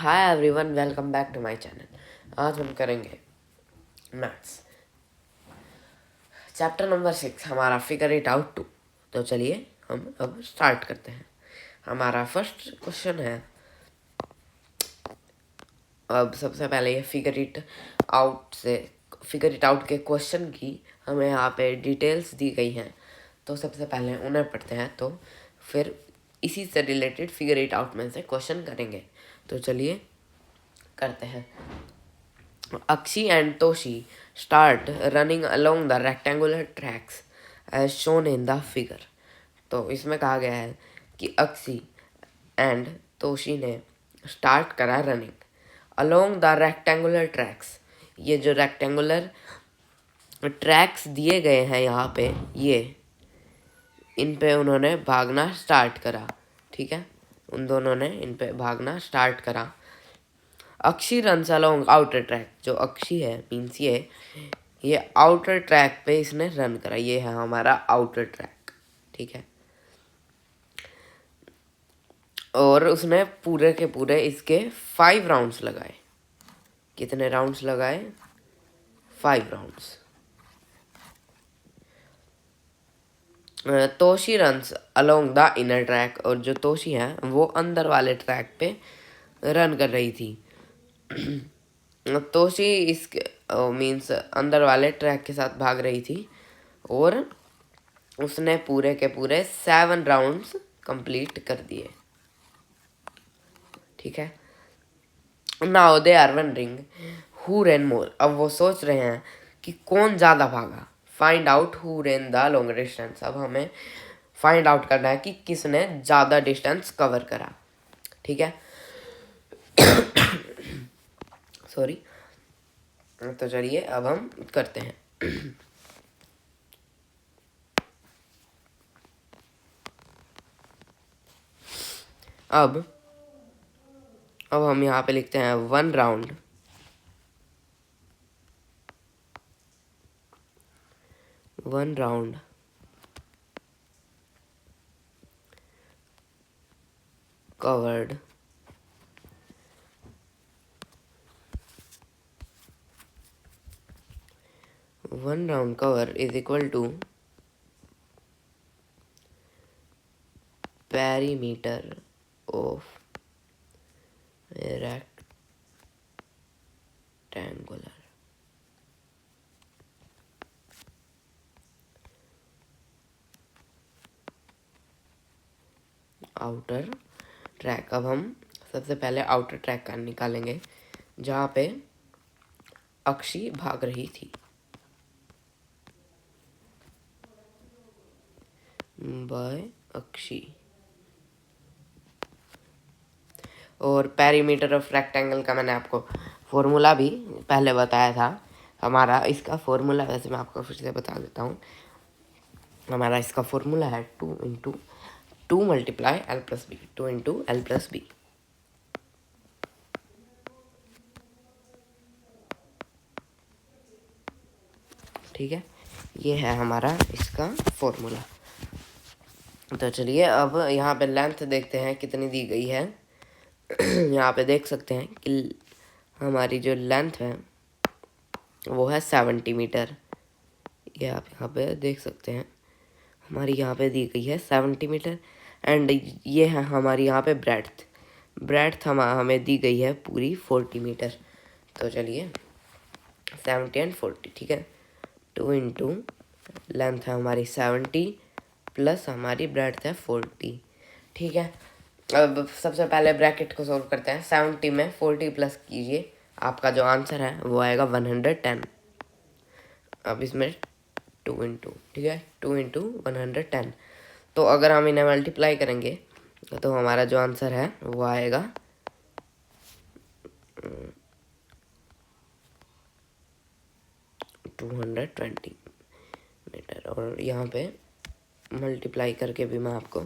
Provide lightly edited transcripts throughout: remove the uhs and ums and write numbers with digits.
Hi everyone, welcome back to my channel. आज हम करेंगे मैथ्स चैप्टर नंबर 6, हमारा फिगर इट आउट 2। तो चलिए हम अब स्टार्ट करते हैं। हमारा फर्स्ट क्वेश्चन है, अब सबसे पहले ये फिगर इट आउट के क्वेश्चन की हमें यहाँ पे डिटेल्स दी गई हैं। तो सबसे पहले उन्हें पढ़ते हैं, तो फिर इसी से रिलेटेड फिगर इट आउट में से क्वेश्चन करेंगे। तो चलिए करते हैं। Akshi and Toshi start running along the rectangular tracks as shown in the figure। तो इसमें कहा गया है कि अक्षी एंड तोशी ने स्टार्ट करा running along the rectangular tracks. ये जो रेक्टेंगुलर ट्रैक्स दिए गए हैं यहाँ पे, ये इन पे उन्होंने भागना स्टार्ट करा। ठीक है, उन दोनों ने इन पे भागना स्टार्ट करा। अक्षी रन्स अलोंग आउटर ट्रैक। जो अक्षी है मीन्स ये आउटर ट्रैक पे इसने रन करा। ये है हमारा आउटर ट्रैक। ठीक है, और उसने पूरे के पूरे इसके 5 राउंड्स लगाए। कितने राउंड्स लगाए? 5 rounds. Toshi runs along the inner track. और जो तोशी है वो अंदर वाले ट्रैक पे रन कर रही थी। तोशी इसके मीन्स अंदर वाले ट्रैक के साथ भाग रही थी और उसने पूरे के पूरे 7 राउंड्स कंप्लीट कर दिए। ठीक है, now they are wondering who ran more. अब वो सोच रहे हैं कि कौन ज़्यादा भागा। Find out who ran the long distance. अब हमें फाइंड आउट करना है कि किसने ज़्यादा डिस्टेंस कवर करा। ठीक है, सॉरी। तो चलिए अब हम करते हैं। अब हम यहाँ पे लिखते हैं 1 round covered cover is equal to perimeter of rectangular outer track. अब हम सबसे पहले आउटर ट्रैक का निकालेंगे जहाँ पे अक्षी भाग रही थी। बाय अक्षी। और पेरीमीटर ऑफ रेक्टेंगल का मैंने आपको फॉर्मूला भी पहले बताया था। हमारा इसका फॉर्मूला वैसे मैं आपको फिर से बता देता हूँ। हमारा इसका फॉर्मूला है 2 × 2 multiply L + B। 2 × L + B। ठीक है, ये है हमारा इसका फॉर्मूला। तो चलिए अब यहाँ पे लेंथ देखते हैं कितनी दी गई है। यहाँ पे देख सकते हैं कि हमारी जो लेंथ है वो है 70 मीटर। ये आप यहाँ पे देख सकते हैं, हमारी यहाँ पे दी गई है 70 मीटर। एंड ये है हमारी यहाँ पे ब्रेड्थ हमें दी गई है पूरी 40 मीटर। तो चलिए 70 एंड 40। ठीक है, 2 × लेंथ है हमारी 70 प्लस हमारी ब्रेड्थ है 40। ठीक है, अब सबसे पहले ब्रैकेट को सोल्व करते हैं। 70 में 40 प्लस कीजिए, आपका जो आंसर है वो आएगा 110। अब इसमें 2 × ठीक है, 2 × 110। तो अगर हम इन्हें मल्टीप्लाई करेंगे तो हमारा जो आंसर है वो आएगा 220 मीटर। और यहाँ पे मल्टीप्लाई करके भी मैं आपको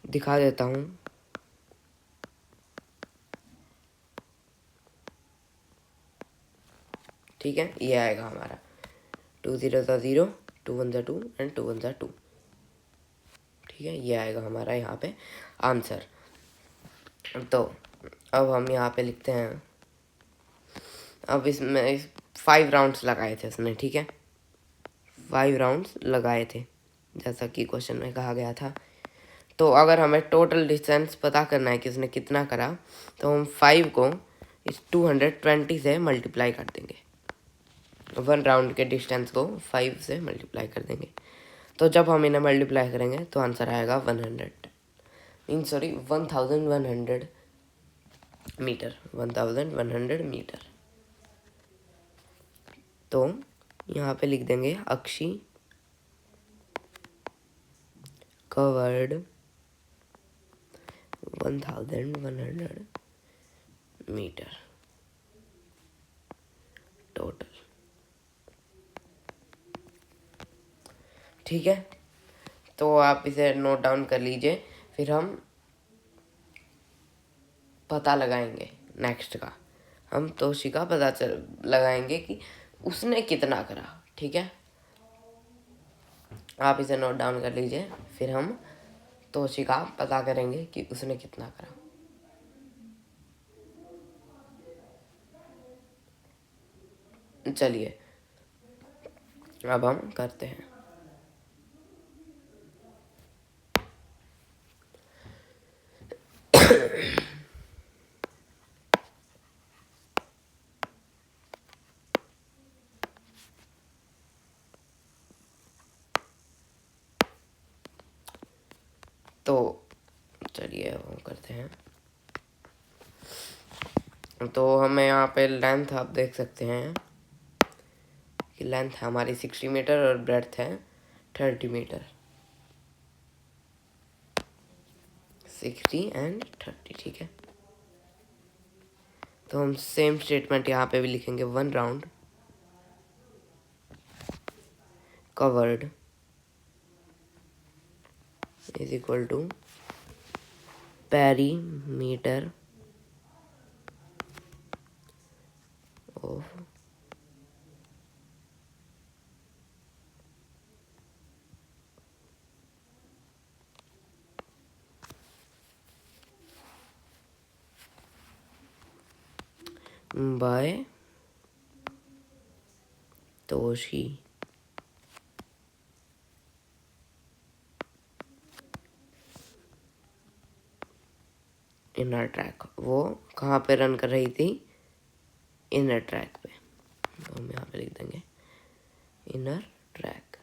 दिखा देता हूँ। ठीक है, ये आएगा हमारा 2 0 0, 2 1 2 एंड 2 1 2। ठीक है, ये आएगा हमारा यहाँ पे आंसर। तो अब हम यहाँ पे लिखते हैं, अब इसमें 5 राउंड्स लगाए थे उसने, ठीक है, 5 राउंड्स लगाए थे जैसा कि क्वेश्चन में कहा गया था। तो अगर हमें टोटल डिस्टेंस पता करना है कि उसने कितना करा, तो हम 5 को इस 220 से मल्टीप्लाई कर देंगे। 1 राउंड के डिस्टेंस को 5 से मल्टीप्लाई कर देंगे। तो जब हम इन्हें मल्टीप्लाई करेंगे तो आंसर आएगा 1100 मीटर, 1100 मीटर। तो यहाँ पे लिख देंगे अक्षी कवर्ड 1100 मीटर टोटल, ठीक है। तो आप इसे नोट डाउन कर लीजिए, फिर हम पता लगाएंगे नेक्स्ट का। हम तोशी का पता लगाएंगे कि उसने कितना करा, ठीक है। आप इसे नोट डाउन कर लीजिए, फिर हम तोशी का पता करेंगे कि उसने कितना करा। चलिए अब हम करते हैं। तो चलिए हम करते हैं। तो हमें यहाँ पे लेंथ आप देख सकते हैं कि लेंथ है हमारी 60 मीटर और ब्रेड्थ है 30 मीटर, 60 एंड 30, ठीक है। तो हम सेम स्टेटमेंट यहाँ पे भी लिखेंगे, 1 round covered is equal to perimeter of by Toshi inner track. वो कहाँ पे रन कर रही थी? इनर ट्रैक पे। तो हम यहाँ पे लिख देंगे इनर ट्रैक।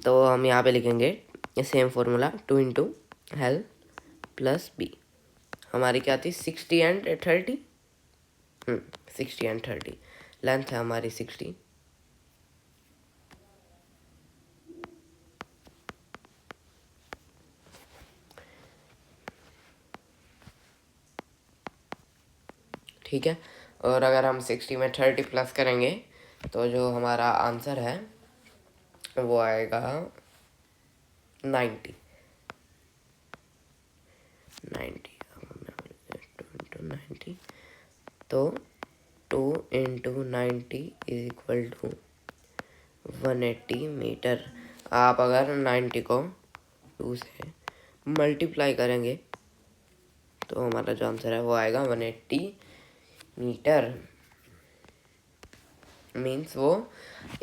तो हम यहाँ पे लिखेंगे same formula, 2 into L plus B। हमारी क्या थी? 60 एंड 30। 60 एंड 30 लेंथ है हमारी 60। ठीक है। और अगर हम 60 में 30 प्लस करेंगे तो जो हमारा आंसर है वो आएगा 90। 90 तो 2 into 90 is equal to 180 metre. आप अगर 90 को 2 से मल्टीप्लाई करेंगे तो हमारा जो आंसर है वो आएगा 180 मीटर। मीन्स वो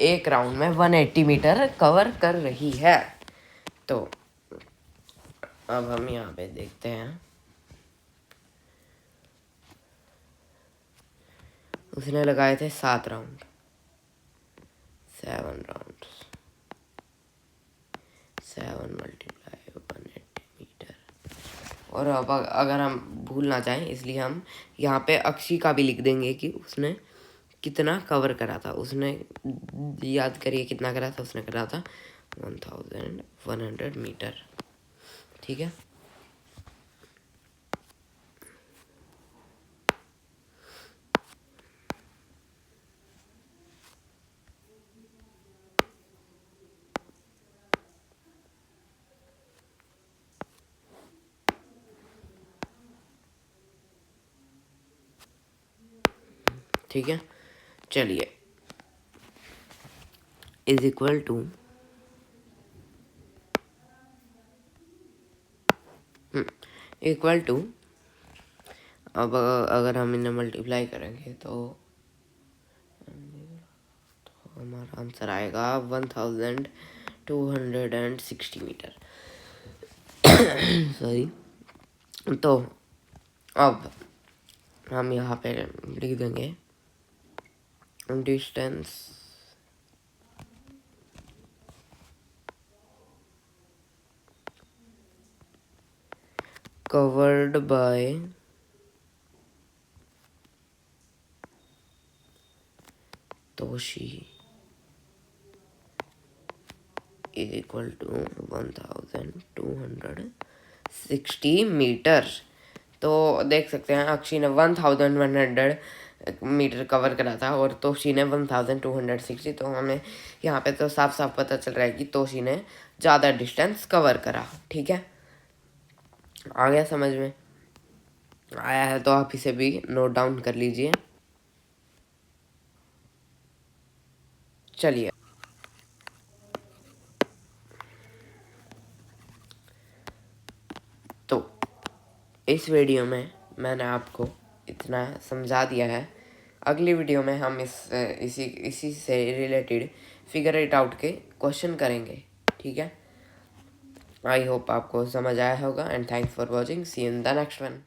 एक राउंड में 180 मीटर कवर कर रही है। तो अब हम यहाँ पे देखते हैं, उसने लगाए थे 7 राउंड, 7 राउंड, 7 मल्टीप्लाई 180 मीटर। और अब अगर हम भूल ना जाएं इसलिए हम यहाँ पे अक्षी का भी लिख देंगे कि उसने कितना कवर करा था। उसने, याद करिए कितना करा था, उसने करा था 1100 मीटर, ठीक है। ठीक है, चलिए is equal to equal to, अब अगर हम इन्हें मल्टीप्लाई करेंगे तो हमारा आंसर आएगा 1260 मीटर। सॉरी। तो अब हम यहाँ पे लिख देंगे distance covered by Toshi is equal to 1260 metre. तो देख सकते हैं अक्षी ने 1100 मीटर कवर करा था और तोशी ने 1260। तो हमें यहाँ पे तो साफ साफ पता चल रहा है कि तोशी ने ज़्यादा डिस्टेंस कवर करा। ठीक है, आ गया समझ में? आया है तो आप इसे भी नोट डाउन कर लीजिए। चलिए, तो इस वीडियो में मैंने आपको इतना समझा दिया है। अगली वीडियो में हम इसी से रिलेटेड फिगर इट आउट के क्वेश्चन करेंगे। ठीक है, आई होप आपको समझ आया होगा and thanks for watching, see you in the next one.